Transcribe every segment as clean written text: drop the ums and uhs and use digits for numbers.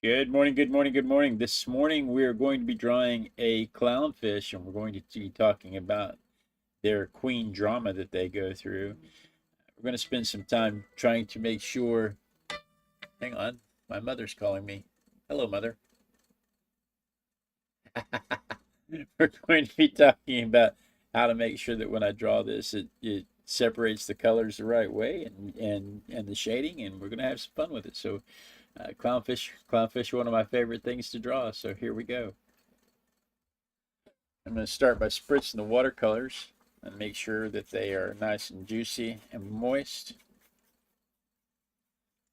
Good morning, good morning, good morning. This morning we are going to be drawing a clownfish, and we're going to be talking about their queen drama that they go through. We're going to spend some time trying to make sure. Hang on, my mother's calling me. Hello, mother. We're going to be talking about how to make sure that when I draw this, it separates the colors the right way and the shading, and we're going to have some fun with it. So, clownfish are one of my favorite things to draw. So here we go. I'm going to start by spritzing the watercolors and make sure that they are nice and juicy and moist,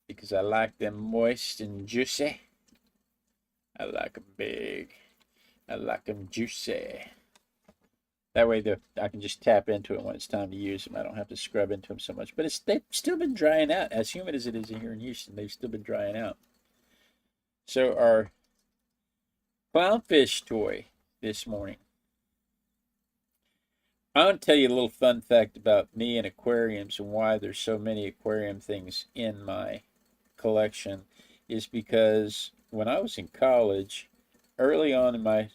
because I like them moist and juicy. I like them big. I like them juicy. That way I can just tap into it when it's time to use them. I don't have to scrub into them so much. But they've still been drying out. As humid as it is here in Houston, they've still been drying out. So our clownfish toy this morning. I want to tell you a little fun fact about me and aquariums and why there's so many aquarium things in my collection is because when I was in college, early on in my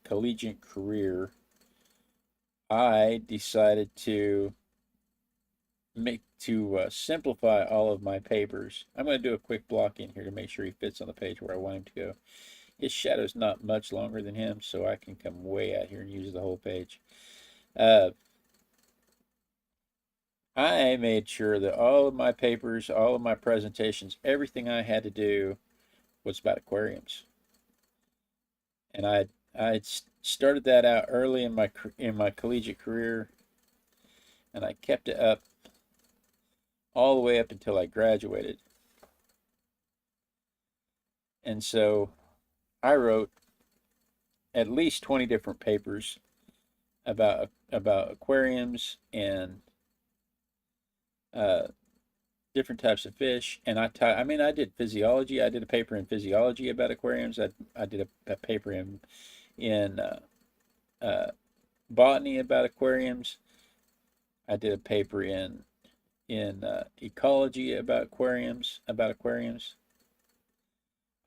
collegiate career, I decided to simplify all of my papers. I'm going to do a quick block in here to make sure he fits on the page where I want him to go. His shadow's not much longer than him, so I can come way out here and use the whole page. I made sure that all of my papers, all of my presentations, everything I had to do was about aquariums. And I started that out early in my collegiate career, and I kept it up all the way up until I graduated. And so I wrote at least 20 different papers about aquariums and different types of fish. And I did physiology. I did a paper in physiology about aquariums. I did a paper in botany about aquariums. I did a paper in ecology about aquariums.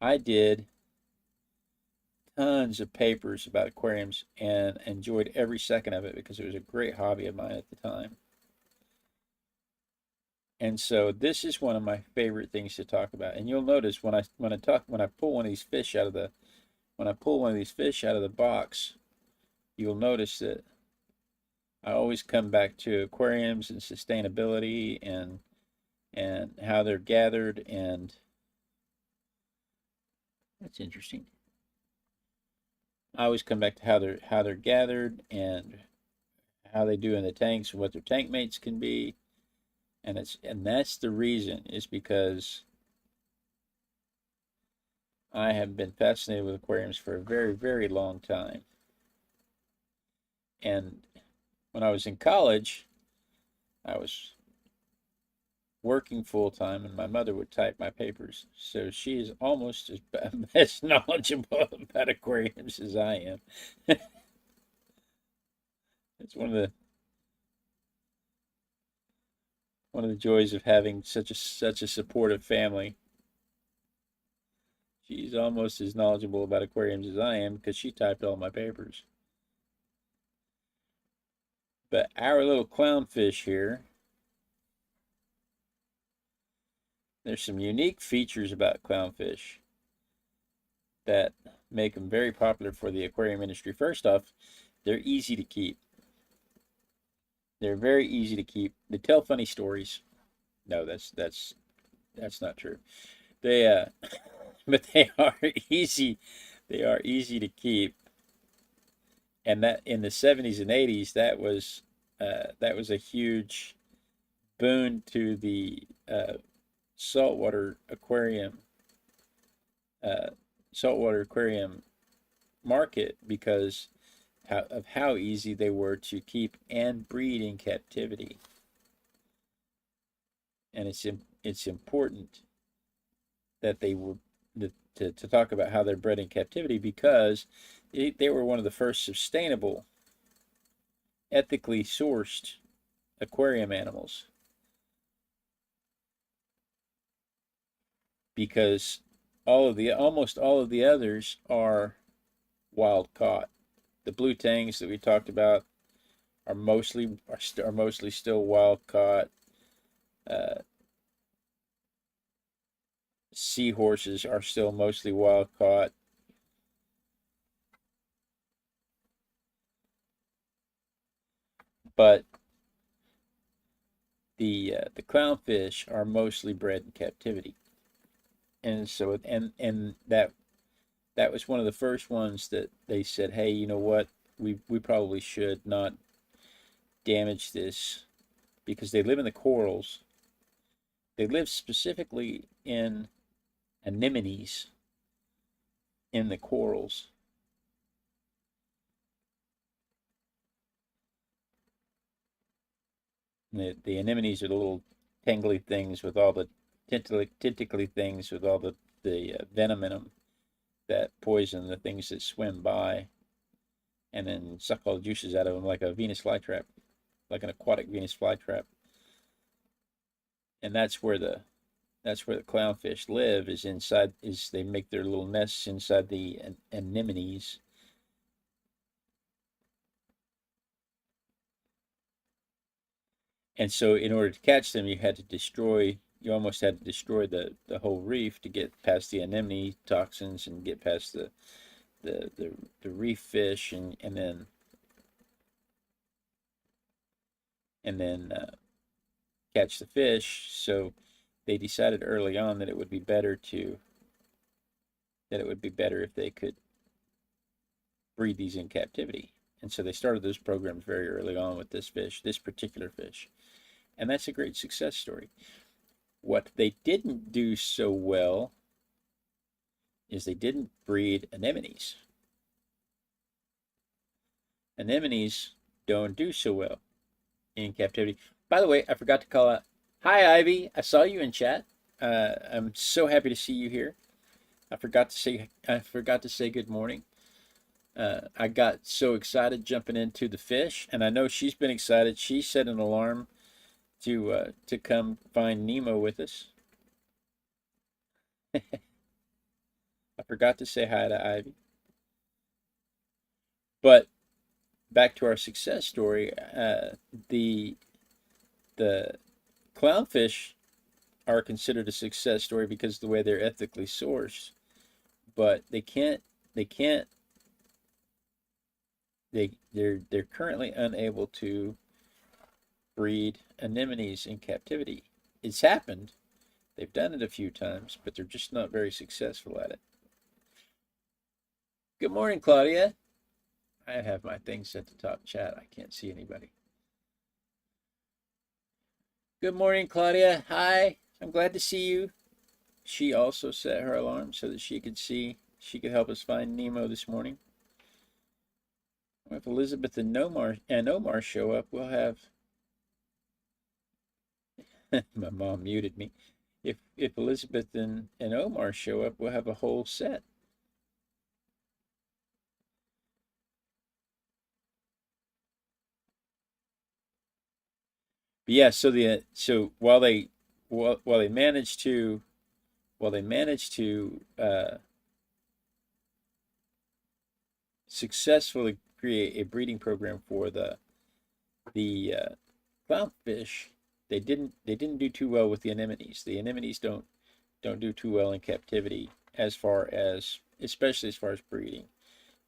I did tons of papers about aquariums and enjoyed every second of it because it was a great hobby of mine at the time. And so this is one of my favorite things to talk about. And you'll notice when I pull one of these fish out of the box, you'll notice that I always come back to aquariums and sustainability and how they're gathered, and that's interesting. I always come back to how they're gathered and how they do in the tanks and what their tank mates can be. And that's the reason, is because I have been fascinated with aquariums for a very, very long time. And when I was in college, I was working full time, and my mother would type my papers. So she is almost as knowledgeable about aquariums as I am. It's one of the joys of having such a supportive family. She's almost as knowledgeable about aquariums as I am because she typed all my papers. But our little clownfish here, there's some unique features about clownfish that make them very popular for the aquarium industry. First off, they're easy to keep. They're very easy to keep. They tell funny stories. No, that's not true. They but they are easy. They are easy to keep. And that in the 70s and 80s, that was a huge boon to the saltwater aquarium market because of how easy they were to keep and breed in captivity. And it's important that they were to talk about how they're bred in captivity, because they were one of the first sustainable, ethically sourced aquarium animals. Because almost all of the others are wild caught. The blue tangs that we talked about are mostly still wild caught. Uh, Seahorses are still mostly wild caught. But the clownfish are mostly bred in captivity, and so and that was one of the first ones that they said, hey, you know what, we probably should not damage this, because they live in the corals. They live specifically in anemones in the corals. The anemones are the little tangly things with all the tentacly things with all the venom in them that poison the things that swim by, and then suck all the juices out of them like a Venus flytrap, like an aquatic Venus flytrap. And that's where the clownfish live, is inside, is they make their little nests inside the anemones. And so in order to catch them, you almost had to destroy the whole reef to get past the anemone toxins and get past the reef fish, and then catch the fish. So they decided early on that it would be better if they could breed these in captivity. And so they started those programs very early on with this particular fish. And that's a great success story. What they didn't do so well is they didn't breed anemones. Anemones don't do so well in captivity. By the way, I forgot to call out, hi Ivy, I saw you in chat. I'm so happy to see you here. I forgot to say good morning. I got so excited jumping into the fish, and I know she's been excited. She set an alarm to come find Nemo with us. I forgot to say hi to Ivy. But back to our success story, the clownfish are considered a success story because of the way they're ethically sourced, but they're currently unable to breed anemones in captivity. It's happened. They've done it a few times, but they're just not very successful at it. Good morning, Claudia. I have my thing set to top chat. I can't see anybody. Good morning, Claudia. Hi. I'm glad to see you. She also set her alarm so that she could help us find Nemo this morning. If Elizabeth and Omar show up, we'll have my mom muted me. If Elizabeth and Omar show up, we'll have a whole set. But yeah, so while they managed to successfully create a breeding program for the clownfish, they didn't do too well with the anemones. The anemones don't do too well in captivity, especially as far as breeding.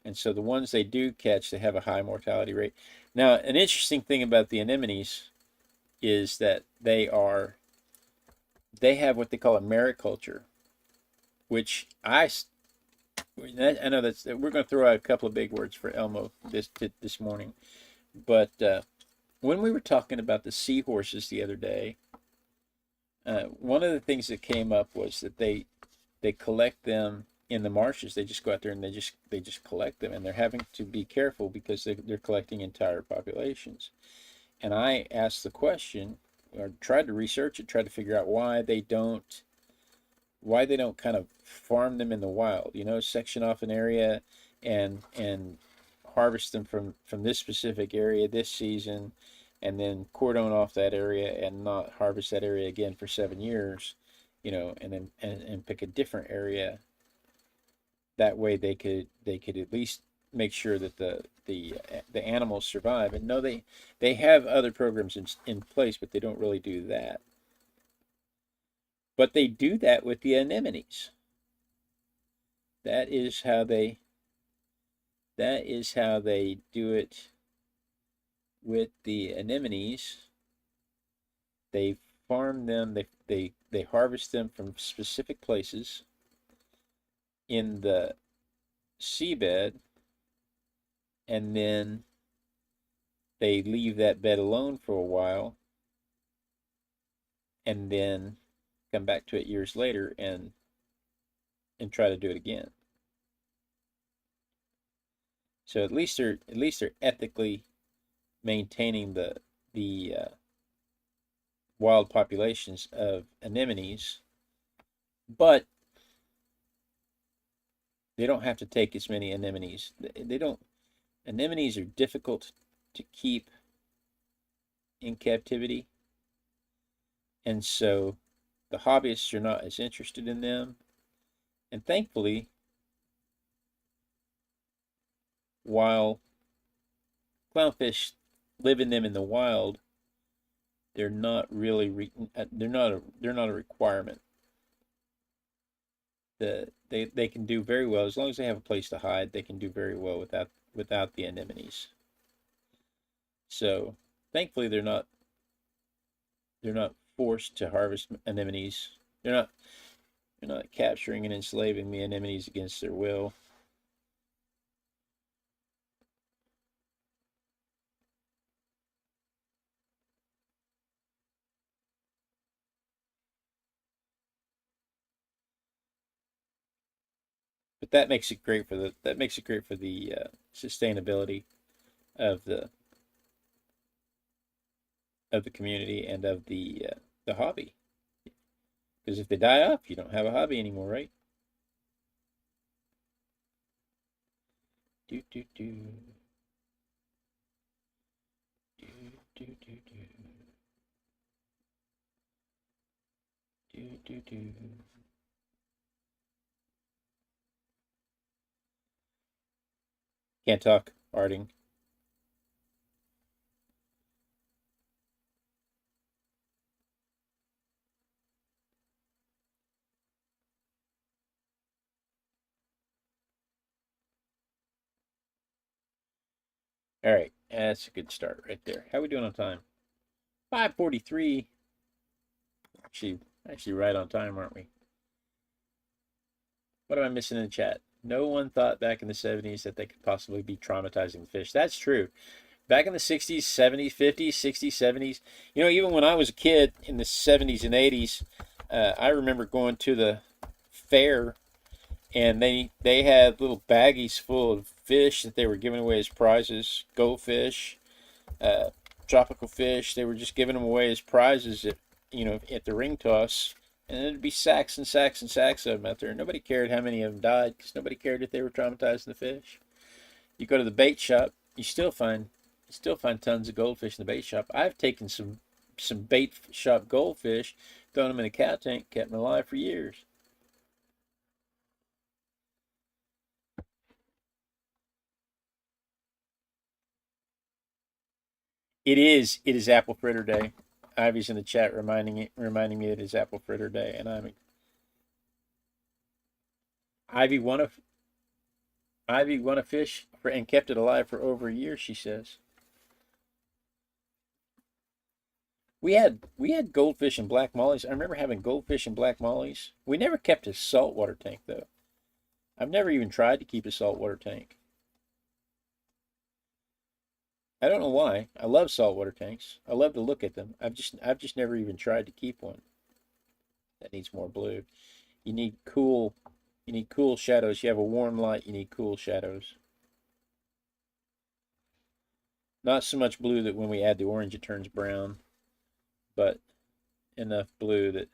And so the ones they do catch, they have a high mortality rate. Now, an interesting thing about the anemones is that they have what they call a mariculture, which I know that's, we're going to throw out a couple of big words for Elmo this morning, but when we were talking about the seahorses the other day, one of the things that came up was that they collect them in the marshes. They just go out there and they just collect them, and they're having to be careful because they're collecting entire populations. And I asked the question, or tried to research it, tried to figure out why they don't kind of farm them in the wild, section off an area and harvest them from this specific area this season, and then cordon off that area and not harvest that area again for 7 years. you know, and then and pick a different area. That way they could at least make sure that the animals survive. And no, they have other programs in place, but they don't really do that. But they do that with the anemones. That is how they do it with the anemones. They farm them, they harvest them from specific places in the seabed, and then they leave that bed alone for a while, and then come back to it years later and try to do it again. So at least they're ethically maintaining the wild populations of anemones, but they don't have to take as many anemones. They don't. Anemones are difficult to keep in captivity, and so the hobbyists are not as interested in them. And thankfully, while clownfish live in them in the wild, they're not really they're not a requirement. They can do very well as long as they have a place to hide. They can do very well without the anemones. So thankfully they're not forced to harvest anemones. They're not capturing and enslaving the anemones against their will. But that makes it great for the sustainability of the community and of the hobby. Because if they die off, you don't have a hobby anymore, right? Do do do. Do do do do. Do do do. Can't talk, Harding. All right, that's a good start right there. How are we doing on time? 5:43. Actually, right on time, aren't we? What am I missing in the chat? No one thought back in the 70s that they could possibly be traumatizing the fish. That's true. Back in the 60s, 70s, 50s, 60s, 70s, you know, even when I was a kid in the 70s and 80s, I remember going to the fair, and they had little baggies full of fish that they were giving away as prizes. Goldfish, tropical fish. They were just giving them away as prizes at the ring toss, and there'd be sacks and sacks and sacks of them out there. Nobody cared how many of them died because nobody cared if they were traumatizing the fish. You go to the bait shop, you still find tons of goldfish in the bait shop. I've taken some bait shop goldfish, thrown them in a cow tank, kept them alive for years. It is apple fritter day. Ivy's in the chat reminding me that it's apple fritter day, and Ivy won a fish and kept it alive for over a year, she says. We had goldfish and black mollies. I remember having goldfish and black mollies. We never kept a saltwater tank though. I've never even tried to keep a saltwater tank. I don't know why. I love saltwater tanks. I love to look at them. I've just never even tried to keep one. That needs more blue. You need cool shadows. You have a warm light, you need cool shadows. Not so much blue that when we add the orange it turns brown, but enough blue that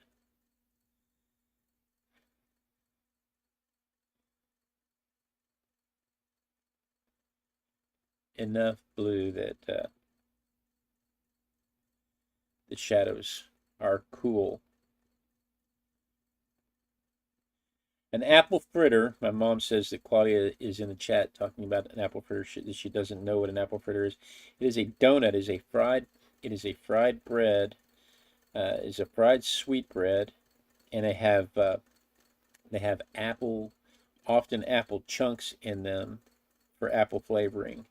the shadows are cool. An apple fritter. My mom says that Claudia is in the chat talking about an apple fritter. She doesn't know what an apple fritter is. It is a donut. It is a fried. It is a fried bread. It's a fried sweet bread, and they have apple, often apple chunks in them for apple flavoring,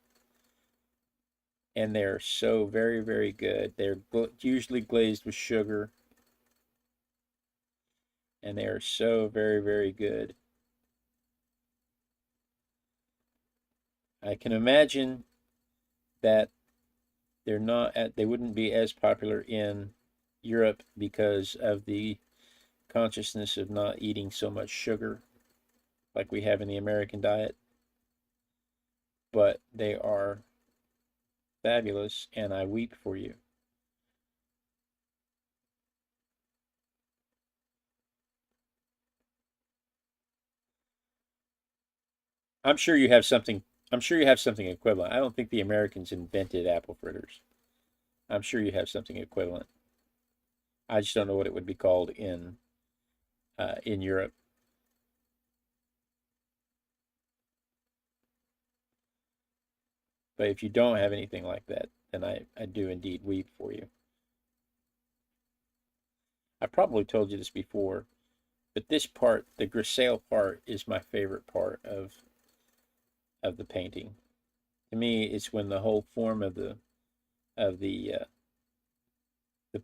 and they're so very, very good. They're usually glazed with sugar, and they are so very, very good. I can imagine that they wouldn't be as popular in Europe because of the consciousness of not eating so much sugar like we have in the American diet, but they are fabulous, and I weep for you. I'm sure you have something. I'm sure you have something equivalent. I don't think the Americans invented apple fritters. I'm sure you have something equivalent. I just don't know what it would be called in Europe. But if you don't have anything like that, then I do indeed weep for you. I probably told you this before, but this part, the grisaille part, is my favorite part of the painting. To me, it's when the whole form of the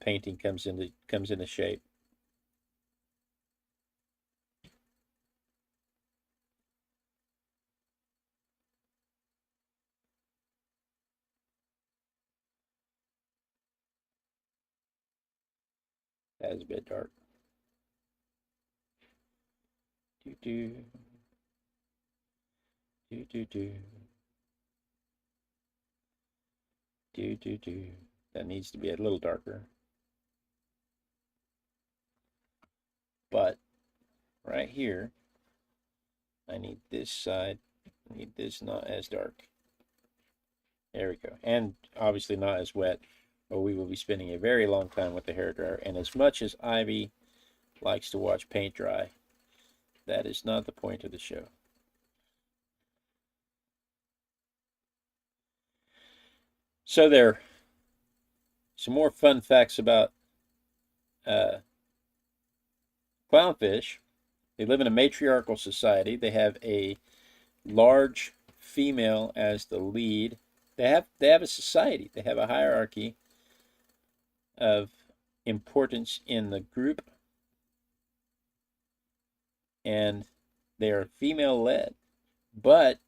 painting comes into shape. That is a bit dark. Do do do do do do do do. That needs to be a little darker. But right here, I need this side. I need this not as dark. There we go. And obviously not as wet, or we will be spending a very long time with the hairdryer. And as much as Ivy likes to watch paint dry, that is not the point of the show. So there are some more fun facts about clownfish. They live in a matriarchal society. They have a large female as the lead. They have a society. They have a hierarchy of importance in the group, and they are female led, but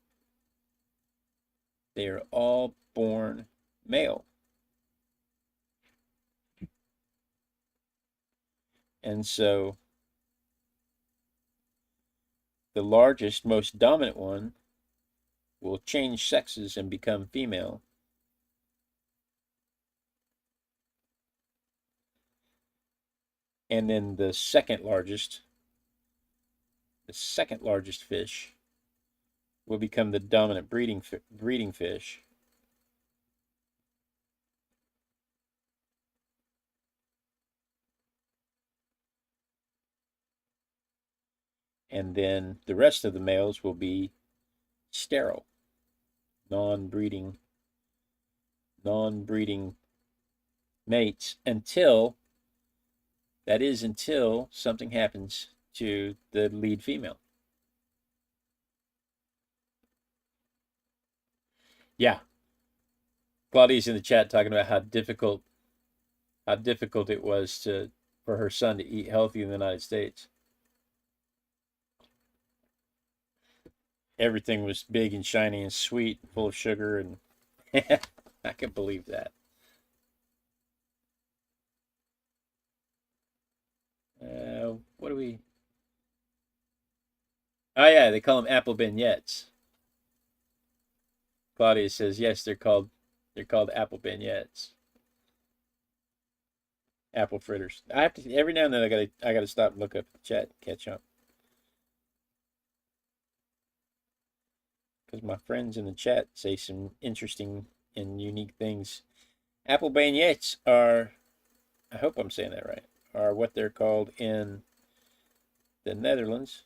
they are all born male. And so the largest, most dominant one will change sexes and become female. And then the second largest fish will become the dominant breeding fish. And then the rest of the males will be sterile, non-breeding mates until something happens to the lead female. Yeah. Claudia's in the chat talking about how difficult it was for her son to eat healthy in the United States. Everything was big and shiny and sweet, full of sugar, and I can believe that. What do we? Oh yeah, they call them apple beignets. Claudia says yes, they're called apple beignets. Apple fritters. I have to every now and then I gotta stop and look up the chat and catch up. Because my friends in the chat say some interesting and unique things. Apple beignets are, I hope I'm saying that right, are what they're called in the Netherlands.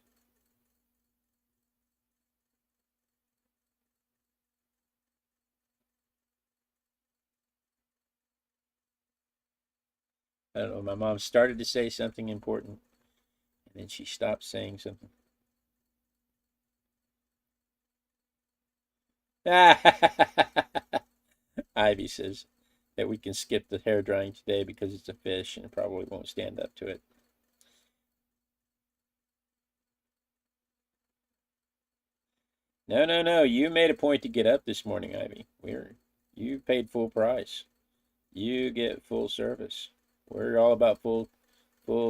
I don't know. My mom started to say something important, and then she stopped saying something. Ivy says that we can skip the hair drying today because it's a fish and it probably won't stand up to it. No, no, no. You made a point to get up this morning, Ivy. You paid full price. You get full service. We're all about full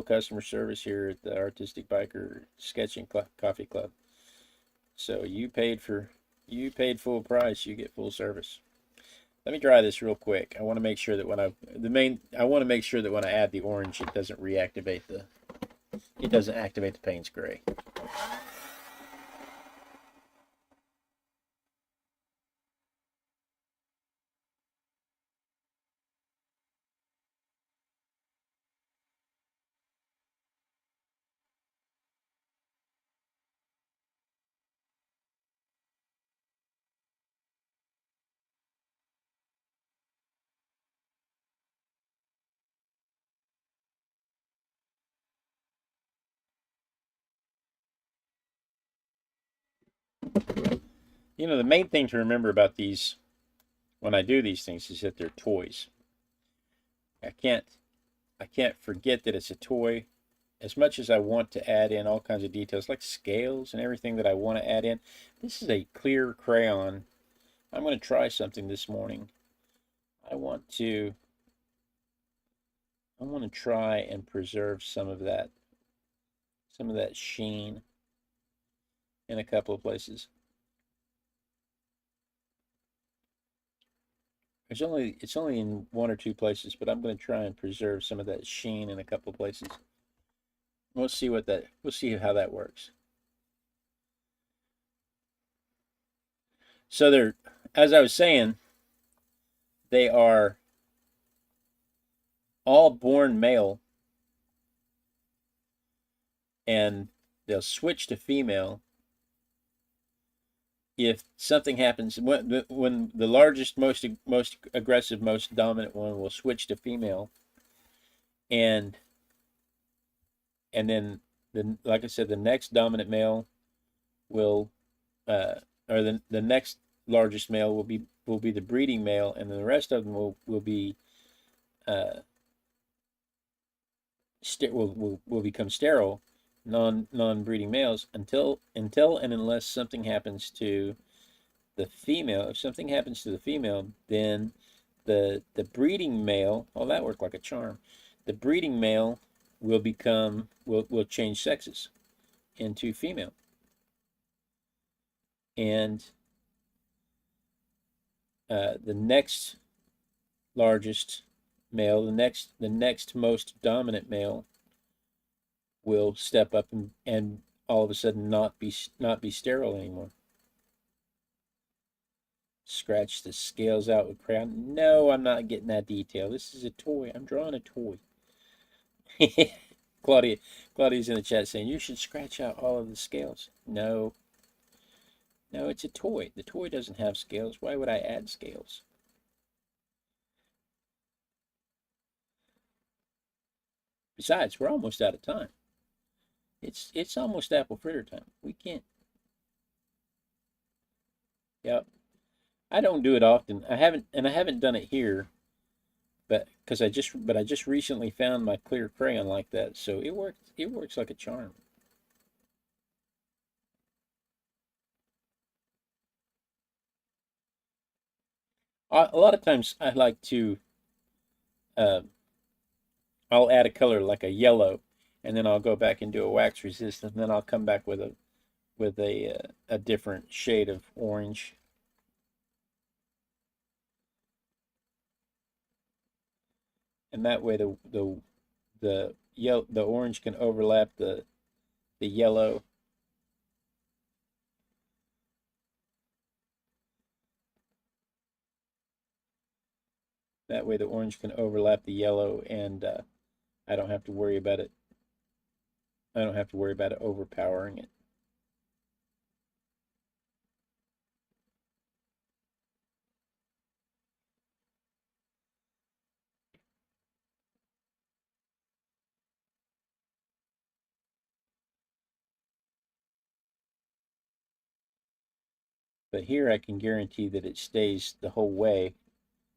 customer service here at the Artistic Biker Sketching Coffee Club. So you paid full price, you get full service. Let me dry this real quick. I want to make sure that I want to make sure that when I add the orange it doesn't activate the Payne's gray. You know, the main thing to remember about these when I do these things is that they're toys. I can't I can't forget that it's a toy. As much as I want to add in all kinds of details like scales and everything that I want to add in, this is a clear crayon. I'm going to try something this morning. I want to try and preserve some of that sheen in a couple of places. It's only in one or two places, but I'm going to try and preserve some of that sheen in a couple of places. We'll see how that works. So they're, as I was saying, they are all born male, and they'll switch to female if something happens. When the largest, most aggressive, most dominant one will switch to female, and then like I said, the next dominant male will or the next largest male will be the breeding male, and then the rest of them will be will become sterile, non-breeding males until and unless something happens to the female. If something happens to the female, then the breeding male, oh, that worked like a charm. The breeding male will change sexes into female, and the next largest male, the next most dominant male, will step up and all of a sudden not be sterile anymore. Scratch the scales out with crayon. No, I'm not getting that detail. This is a toy. I'm drawing a toy. Claudia's in the chat saying you should scratch out all of the scales. No, it's a toy. The toy doesn't have scales. Why would I add scales? Besides, we're almost out of time. It's almost apple fritter time. We can't. Yep. I don't do it often. I haven't done it here, but I just recently found my clear crayon like that, so it works like a charm. A lot of times I like to I'll add a color like a yellow, and then I'll go back and do a wax resist, and then I'll come back with a different shade of orange. And that way the orange can overlap the yellow. That way the orange can overlap the yellow, and I don't have to worry about it. I don't have to worry about it overpowering it. But here I can guarantee that it stays the whole way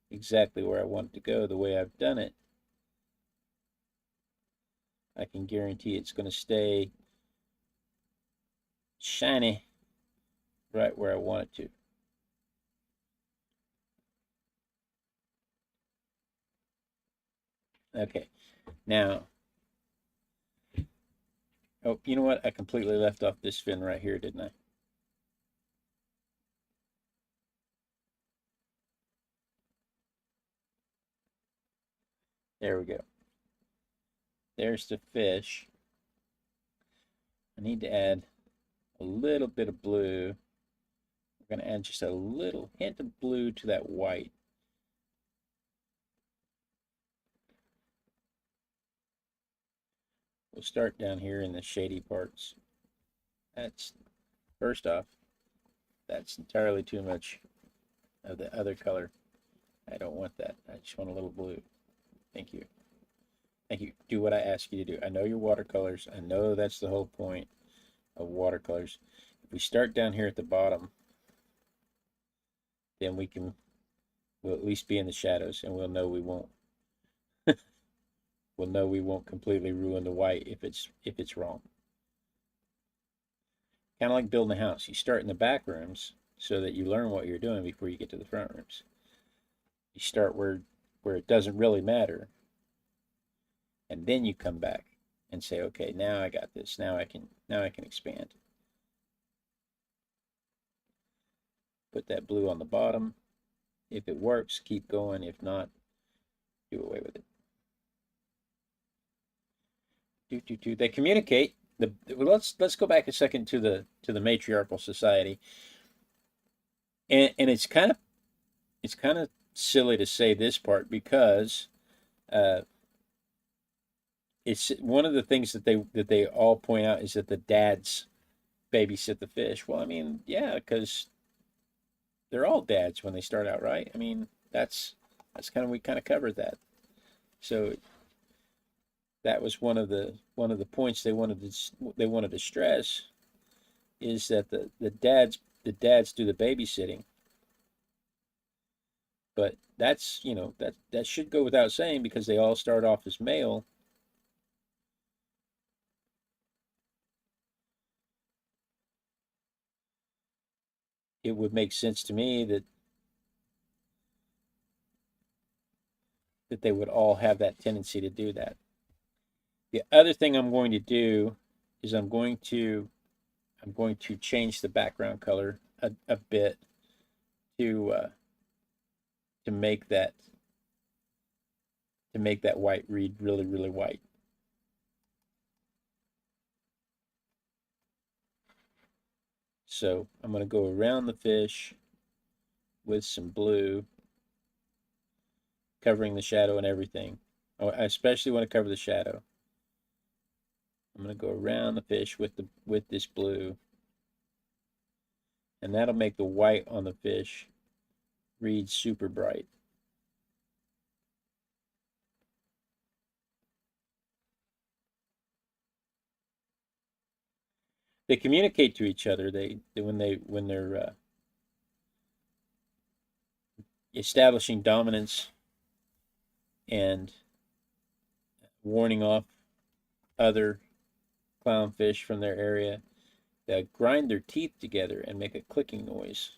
exactly where I want it to go, the way I've done it. I can guarantee it's going to stay shiny right where I want it to. Okay, now, oh, you know what? I completely left off this fin right here, didn't I? There we go. There's the fish. I need to add a little bit of blue. We're going to add just a little hint of blue to that white. We'll start down here in the shady parts. That's, first off, that's entirely too much of the other color. I don't want that. I just want a little blue. Thank you. Thank you. Do what I ask you to do. I know your watercolors. I know that's the whole point of watercolors. If we start down here at the bottom, then we'll at least be in the shadows, and we'll know we won't we'll know we won't completely ruin the white if it's wrong. Kind of like building a house. You start in the back rooms so that you learn what you're doing before you get to the front rooms. You start where it doesn't really matter, and then you come back and say, okay, now I got this. Now I can expand. Put that blue on the bottom. If it works, keep going. If not, do away with it. They communicate. Let's go back a second to the matriarchal society, and it's kind of silly to say this part because it's one of the things that they all point out is that the dads babysit the fish. Well, I mean, yeah, because they're all dads when they start out, right? I mean, we kind of covered that. So that was one of the points they wanted to stress is that the dads do the babysitting. But that's, that should go without saying because they all start off as male. It would make sense to me that they would all have that tendency to do that. The other thing I'm going to do is I'm going to change the background color a bit to make that white read really, really white. So I'm going to go around the fish with some blue, covering the shadow and everything. Oh, I especially want to cover the shadow. I'm going to go around the fish with this blue, and that'll make the white on the fish read super bright. They communicate to each other. When they're establishing dominance and warning off other clownfish from their area, they grind their teeth together and make a clicking noise.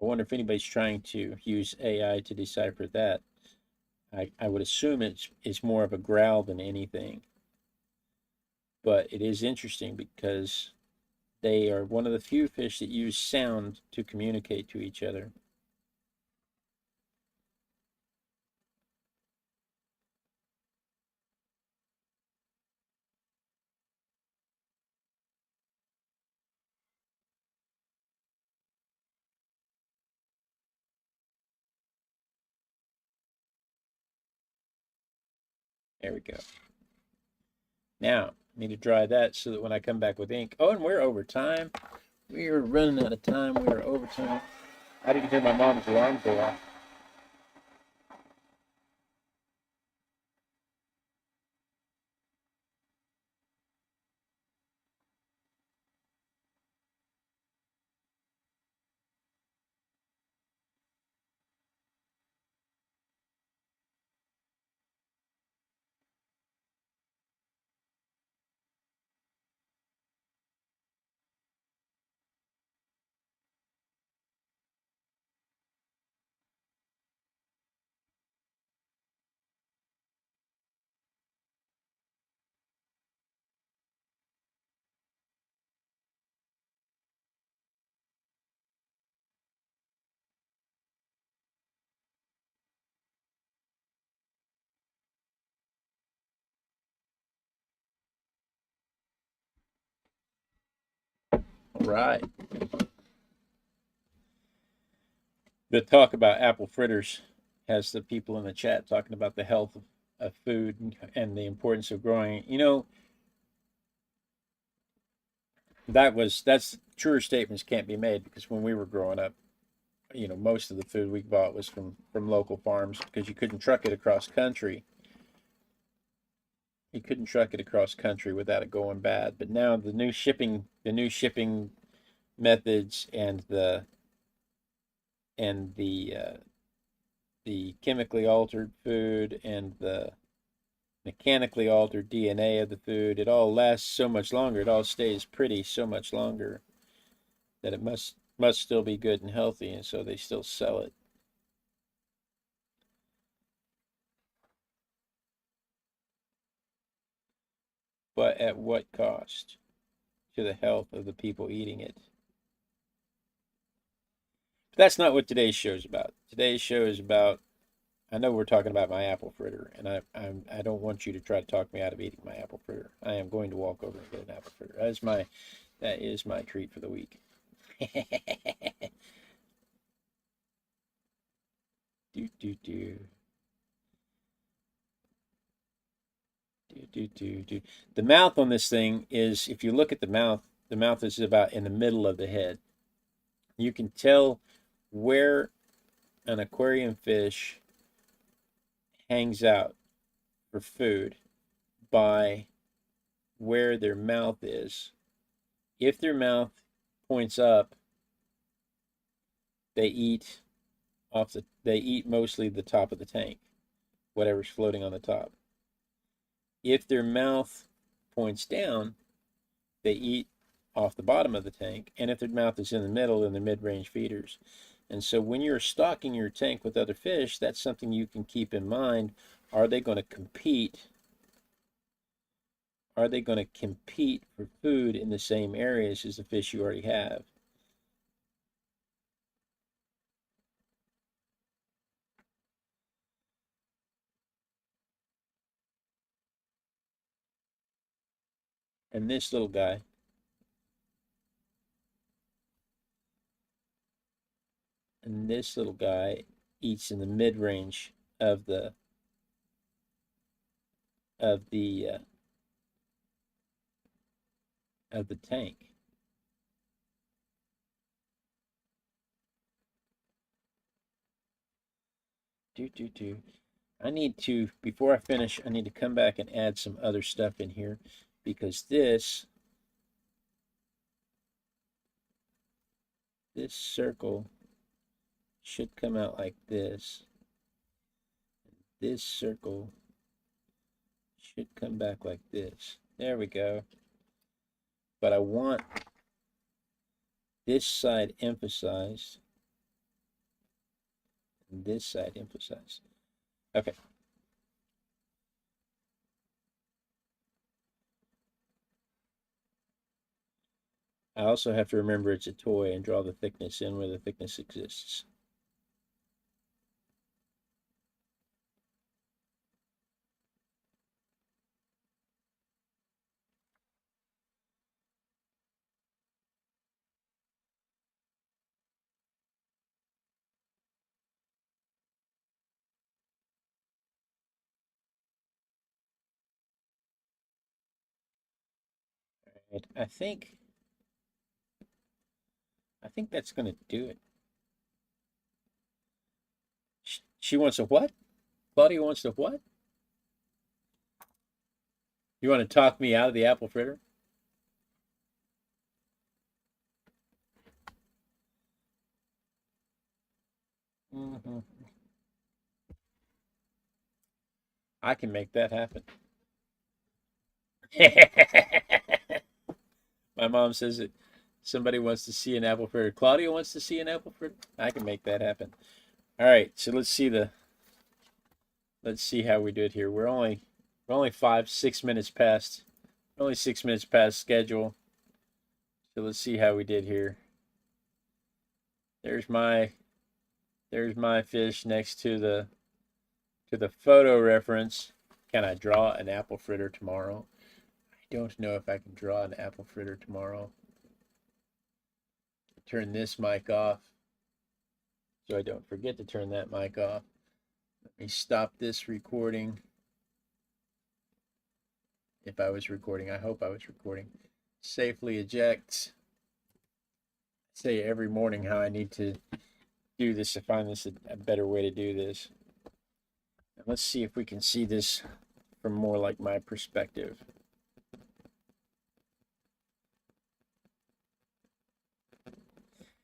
I wonder if anybody's trying to use AI to decipher that. I would assume it's more of a growl than anything. But it is interesting because they are one of the few fish that use sound to communicate to each other. There we go. Now, I need to dry that so that when I come back with ink. Oh, and we're over time. We are running out of time. We are over time. I didn't hear my mom's alarm go off. right. The talk about apple fritters has the people in the chat talking about the health of food and the importance of growing it. You know, that's truer statements can't be made, because when we were growing up, you know, most of the food we bought was from local farms, because you couldn't truck it across country. You couldn't truck it across country without it going bad. But now the new shipping methods and the chemically altered food and the mechanically altered DNA of the food, it all lasts so much longer. It all stays pretty so much longer that it must still be good and healthy, and so they still sell it. But at what cost to the health of the people eating it? But that's not what today's show is about. Today's show is about, I know we're talking about my apple fritter, and I don't want you to try to talk me out of eating my apple fritter. I am going to walk over and get an apple fritter. That is my treat for the week. do do do. The mouth on this thing is, if you look at the mouth is about in the middle of the head. You can tell where an aquarium fish hangs out for food by where their mouth is. If their mouth points up, they eat mostly the top of the tank, whatever's floating on the top. If their mouth points down, they eat off the bottom of the tank. And if their mouth is in the middle, then they're mid-range feeders. And so when you're stocking your tank with other fish, that's something you can keep in mind. Are they going to compete? Are they going to compete for food in the same areas as the fish you already have? And this little guy, eats in the mid-range of the tank. I need to, before I finish, I need to come back and add some other stuff in here, because this circle should come out like this. This circle should come back like this. There we go. But I want this side emphasized and this side emphasized. Okay. I also have to remember it's a toy and draw the thickness in where the thickness exists. All right, I think that's going to do it. She wants a what? Claudia wants a what? You want to talk me out of the apple fritter? I can make that happen. My mom says that somebody wants to see an apple fritter. Claudia wants to see an apple fritter. I can make that happen. All right, so let's see how we did here. We're only 6 minutes past. Only 6 minutes past schedule. So let's see how we did here. There's my fish next to the photo reference. Can I draw an apple fritter tomorrow? I don't know if I can draw an apple fritter tomorrow. turn this mic off so I don't forget to turn that mic off. Let me stop this recording. If I was recording, I hope I was recording. Safely eject. I say every morning how I need to do this to find this a better way to do this. And let's see if we can see this from more like my perspective.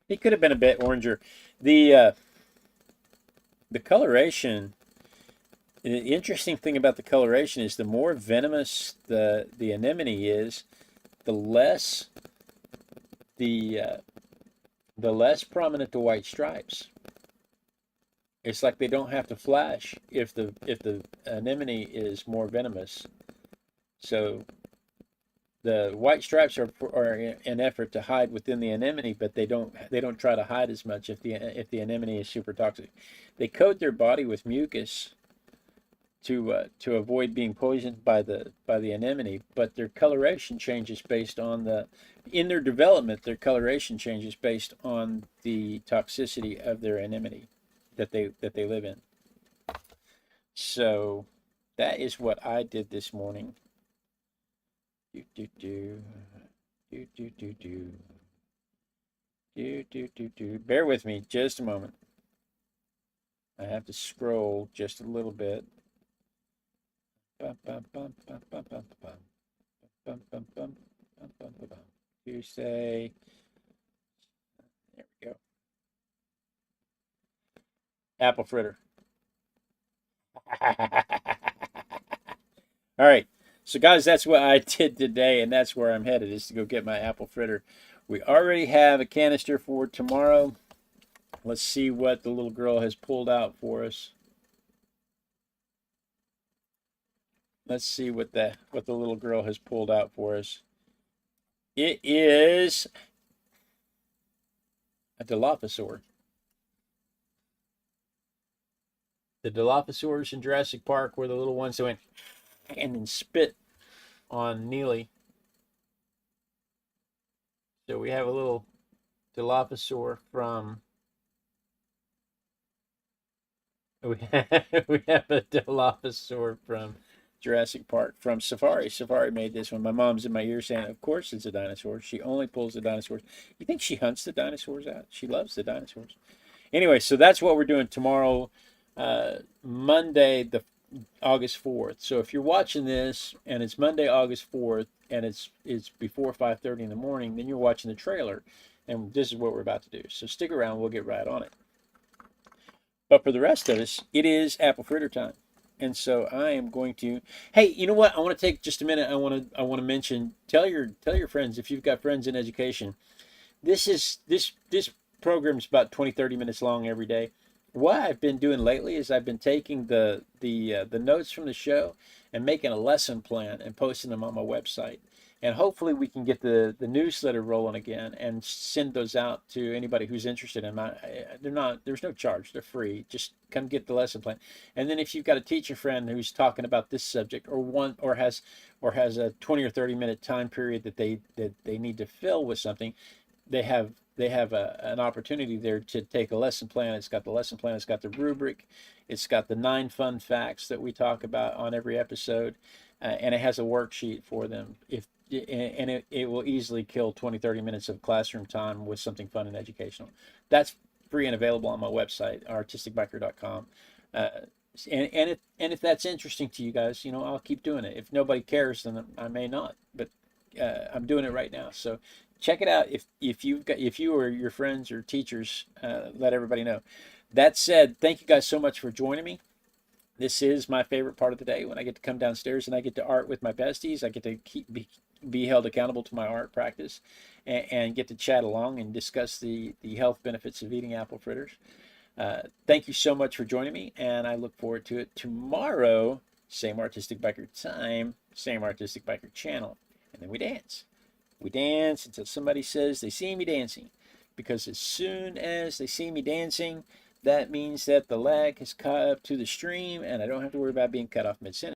It could have been a bit oranger. The coloration, the interesting thing about the coloration is the more venomous the anemone is, the less prominent the white stripes. It's like they don't have to flash if the anemone is more venomous. So the white stripes are an effort to hide within the anemone, but they don't try to hide as much if the anemone is super toxic. They coat their body with mucus to avoid being poisoned by the anemone, but their coloration changes based on in their development. Their coloration changes based on the toxicity of their anemone that they live in. So that is what I did this morning. Bear with me just a moment. I have to scroll just a little bit. Tuesday. There we go. Apple fritter. All right. So guys, that's what I did today, and that's where I'm headed, is to go get my apple fritter. We already have a canister for tomorrow. Let's see what the little girl has pulled out for us. Let's see what the little girl has pulled out for us. It is a Dilophosaur. The Dilophosaurs in Jurassic Park were the little ones that went and then spit on Neely. So we have a little Dilophosaur from we have a Dilophosaur from Jurassic Park, from Safari. Safari made this one. My mom's in my ear saying, of course it's a dinosaur. She only pulls the dinosaurs. You think she hunts the dinosaurs out? She loves the dinosaurs. Anyway, so that's what we're doing tomorrow, Monday, August 4th. So if you're watching this and it's Monday, August 4th, and it's before 5:30 in the morning, then you're watching the trailer, and this is what we're about to do. So stick around, we'll get right on it. But for the rest of us, it is apple fritter time. And so I am going to, hey, you know what? I want to take just a minute. I want to mention, tell your friends, if you've got friends in education, this program's about 20-30 minutes long every day. What I've been doing lately is I've been taking the notes from the show and making a lesson plan and posting them on my website. And hopefully we can get the newsletter rolling again and send those out to anybody who's interested in them. There's no charge. They're free. Just come get the lesson plan. And then if you've got a teacher friend who's talking about this subject, or has a 20 or 30 minute time period that they need to fill with something, they have an opportunity there to take a lesson plan. It's got the lesson plan. It's got the rubric. It's got the 9 fun facts that we talk about on every episode, and it has a worksheet for them. It will easily kill 20-30 minutes of classroom time with something fun and educational. That's free and available on my website, artisticbiker.com. And if that's interesting to you guys, I'll keep doing it. If nobody cares, then I may not. But I'm doing it right now. So check it out. If you or your friends or teachers, let everybody know. That said, thank you guys so much for joining me. This is my favorite part of the day, when I get to come downstairs and I get to art with my besties. I get to be held accountable to my art practice, and get to chat along and discuss the health benefits of eating apple fritters. Thank you so much for joining me, and I look forward to it tomorrow. Same Artistic Biker time, same Artistic Biker channel. And then we dance. We dance until somebody says they see me dancing. Because as soon as they see me dancing, that means that the lag has caught up to the stream, and I don't have to worry about being cut off mid-sentence.